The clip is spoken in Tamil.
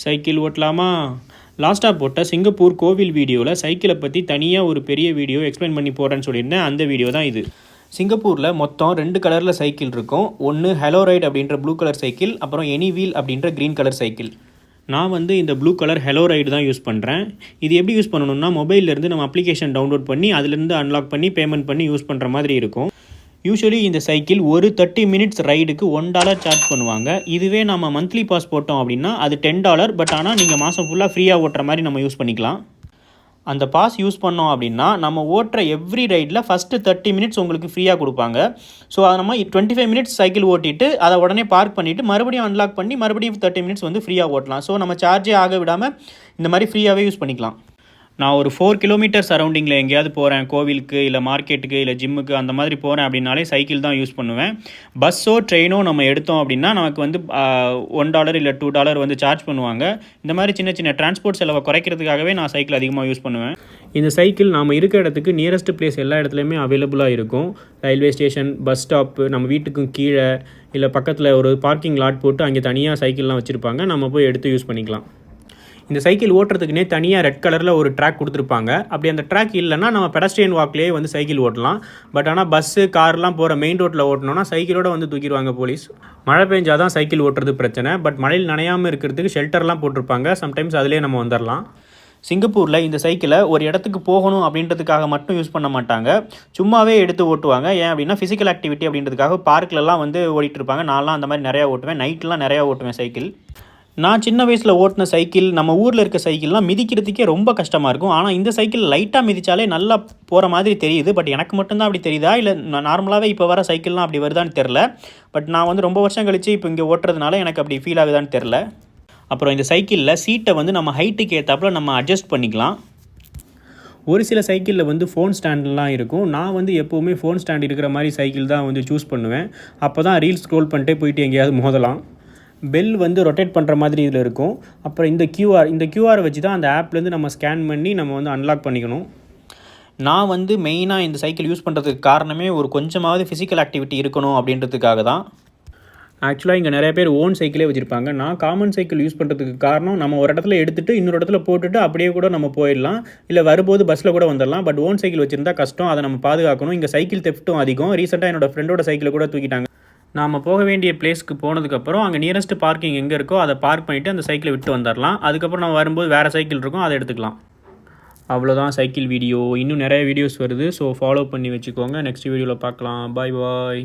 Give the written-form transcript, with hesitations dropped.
சைக்கிள் ஓட்டலாமா? லாஸ்ட்டாக போட்ட சிங்கப்பூர் கோவில் வீடியோவில் சைக்கிளை பற்றி தனியாக ஒரு பெரிய வீடியோ எக்ஸ்பிளைன் பண்ணி போடுறேன்னு சொல்லியிருந்தேன். அந்த வீடியோ தான் இது. சிங்கப்பூரில் மொத்தம் 2 கலரில் சைக்கிள் இருக்கும். ஒன்று ஹெலோ ரைட் அப்படின்ற ப்ளூ கலர் சைக்கிள், அப்புறம் எனி வீல் அப்படின்ற க்ரீன் கலர் சைக்கிள். நான் இந்த ப்ளூ கலர் ஹெலோ ரைடு தான் யூஸ் பண்ணுறேன். இது எப்படி யூஸ் பண்ணணும்னா, மொபைல்லேருந்து நம்ம அப்ளிகேஷன் டவுன்லோட் பண்ணி அதிலேருந்து அன்லாக் பண்ணி பேமெண்ட் பண்ணி யூஸ் பண்ணுற மாதிரி இருக்கும். யூஸ்வலி இந்த சைக்கிள் ஒரு 30 மினிட்ஸ் ரைடுக்கு $1 சார்ஜ் பண்ணுவாங்க. இதுவே நம்ம மந்த்லி பாஸ் போட்டோம் அப்படின்னா அது $10. பட் ஆனால் நீங்கள் மாதம் ஃபுல்லாக ஃப்ரீயாக ஓட்டுற மாதிரி நம்ம யூஸ் பண்ணிக்கலாம். அந்த பாஸ் யூஸ் பண்ணோம் அப்படின்னா நம்ம ஓட்டுற எவ்ரி ரைடில் ஃபஸ்ட்டு 30 மினிட்ஸ் உங்களுக்கு ஃப்ரீயாக கொடுப்பாங்க. ஸோ அதை நம்ம 25 மினிட்ஸ் சைக்கிள் ஓட்டிட்டு அதை உடனே பார்க் பண்ணிவிட்டு மறுபடியும் அன்லாக் பண்ணி மறுபடியும் 30 மினிட்ஸ் ஃப்ரீயாக ஓட்டலாம். ஸோ நம்ம சார்ஜே ஆக விடாமல் இந்த மாதிரி ஃப்ரீயாகவே யூஸ் பண்ணிக்கலாம். நான் ஒரு 4 கிலோமீட்டர் சரௌண்டிங்கில் எங்கேயாவது போகிறேன், கோவிலுக்கு இல்லை மார்க்கெட்டுக்கு இல்லை ஜிம்முக்கு அந்த மாதிரி போகிறேன் அப்படின்னாலே சைக்கிள் தான் யூஸ் பண்ணுவேன். பஸ்ஸோ ட்ரெயினோ நம்ம எடுத்தோம் அப்படின்னா நமக்கு $1 இல்லை $2 சார்ஜ் பண்ணுவாங்க. இந்த மாதிரி சின்ன சின்ன டிரான்ஸ்போர்ட் செலவை குறைக்கிறதுக்காகவே நான் சைக்கிள் அதிகமாக யூஸ் பண்ணுவேன். இந்த சைக்கிள் நாம் இருக்கிற இடத்துக்கு நியரஸ்ட் பிளேஸ் எல்லா இடத்துலையுமே அவைலபிளாக இருக்கும். ரயில்வே ஸ்டேஷன், பஸ் ஸ்டாப்பு, நம்ம வீட்டுக்கும் கீழே இல்லை பக்கத்தில் ஒரு பார்க்கிங் லாட் போட்டு அங்கே தனியாக சைக்கிள்லாம் வச்சுருப்பாங்க. நம்ம போய் எடுத்து யூஸ் பண்ணிக்கலாம். இந்த சைக்கிள் ஓட்டுறதுக்குனே தனியாக ரெட் கலரில் ஒரு ட்ராக் கொடுத்துருப்பாங்க. அப்படி அந்த ட்ராக் இல்லைன்னா நம்ம பெடஸ்ட்ரியன் வாக்லேயே சைக்கிள் ஓட்டலாம். பட் ஆனால் பஸ்ஸு கார்லாம் போகிற மெயின் ரோட்டில் ஓட்டணும்னா சைக்கிளோடு தூக்கிடுவாங்க போலீஸ். மழை பெஞ்சாதான் சைக்கிள் ஓட்டுறது பிரச்சனை. பட் மழையில் நனையாமல் இருக்கிறதுக்கு ஷெல்டர்லாம் போட்டிருப்பாங்க. சம்டைம்ஸ் அதிலே நம்ம வந்துடலாம். சிங்கப்பூரில் இந்த சைக்கிளை ஒரு இடத்துக்கு போகணும் அப்படின்றதுக்காக மட்டும் யூஸ் பண்ண மாட்டாங்க, சும்மாவே எடுத்து ஓட்டுவாங்க. ஏன் அப்படின்னா ஃபிசிக்கல் ஆக்டிவிட்டி அப்படின்றதுக்காக பார்க்கிலலாம் ஓடிட்டு இருப்பாங்க. நான்லாம் அந்த மாதிரி நிறையா ஓட்டுவேன். நைட்லாம் நிறையா ஓட்டுவேன் சைக்கிள். நான் சின்ன வயசில் ஓட்டின சைக்கிள், நம்ம ஊரில் இருக்க சைக்கிள்லாம் மிதிக்கிறதுக்கே ரொம்ப கஷ்டமாக இருக்கும். ஆனால் இந்த சைக்கிள் லைட்டாக மிதித்தாலே நல்லா போகிற மாதிரி தெரியுது. பட் எனக்கு மட்டும்தான் அப்படி தெரியுதா இல்லை நார்மலாகவே இப்போ வர சைக்கிள்லாம் அப்படி வருதான்னு தெரில. பட் நான் ரொம்ப வருஷம் கழித்து இப்போ இங்கே ஓட்டுறதுனால எனக்கு அப்படி ஃபீல் ஆகுதான்னு தெரில. அப்புறம் இந்த சைக்கிளில் சீட்டை நம்ம ஹைட்டுக்கு ஏற்றாப்புல நம்ம அட்ஜஸ்ட் பண்ணிக்கலாம். ஒரு சில சைக்கிளில் ஃபோன் ஸ்டாண்டெலாம் இருக்கும். நான் எப்போவுமே ஃபோன் ஸ்டாண்ட் இருக்கிற மாதிரி சைக்கிள் தான் சூஸ் பண்ணுவேன். அப்போ தான் ரீல்ஸ் ஸ்க்ரோல் பண்ணிட்டே போயிட்டு எங்கேயாவது மோதலாம். பெல் ரொட்டேட் பண்ணுற மாதிரி இதில் இருக்கும். அப்புறம் இந்த கியூஆரை வச்சு தான் அந்த ஆப்லேருந்து நம்ம ஸ்கேன் பண்ணி நம்ம அன்லாக் பண்ணிக்கணும். நான் மெயினாக இந்த சைக்கிள் யூஸ் பண்ணுறதுக்கு காரணமே ஒரு கொஞ்சமாவது ஃபிசிக்கல் ஆக்டிவிட்டி இருக்கணும் அப்படின்றதுக்காக தான். ஆக்சுவலாக இங்கே நிறைய பேர் ஓன் சைக்கிளே வச்சுருப்பாங்க. நான் காமன் சைக்கிள் யூஸ் பண்ணுறதுக்கு காரணம், நம்ம ஒரு இடத்துல எடுத்துகிட்டு இன்னொரு இடத்துல போட்டுட்டு அப்படியே கூட நம்ம போயிடலாம், இல்லை வரும்போது பஸ்ஸில் கூட வந்துடலாம். பட் ஓன் சைக்கிள் வச்சுருந்தா கஷ்டம், அதை நம்ம பாதுகாக்கணும். இங்கே சைக்கிள் தெஃப்ட்டும் அதிகம். ரீசெண்டாக என்னோடய ஃப்ரெண்டோட சைக்கிளை கூட தூக்கிட்டாங்க. நாம் போக வேண்டிய பிளேஸ்க்கு போனதுக்கப்புறம் அங்கே நியரஸ்ட் பார்க்கிங் எங்கே இருக்கோ அதை பார்க் பண்ணிவிட்டு அந்த சைக்கிளை விட்டு வந்துடலாம். அதுக்கப்புறம் நம்ம வரும்போது வேறு சைக்கிள் இருக்கும், அதை எடுத்துக்கலாம். அவ்வளோதான் சைக்கிள் வீடியோ. இன்னும் நிறைய வீடியோஸ் வருது. ஸோ ஃபாலோ பண்ணி வச்சுக்கோங்க. நெக்ஸ்ட் வீடியோவில் பார்க்கலாம். பாய் பாய்.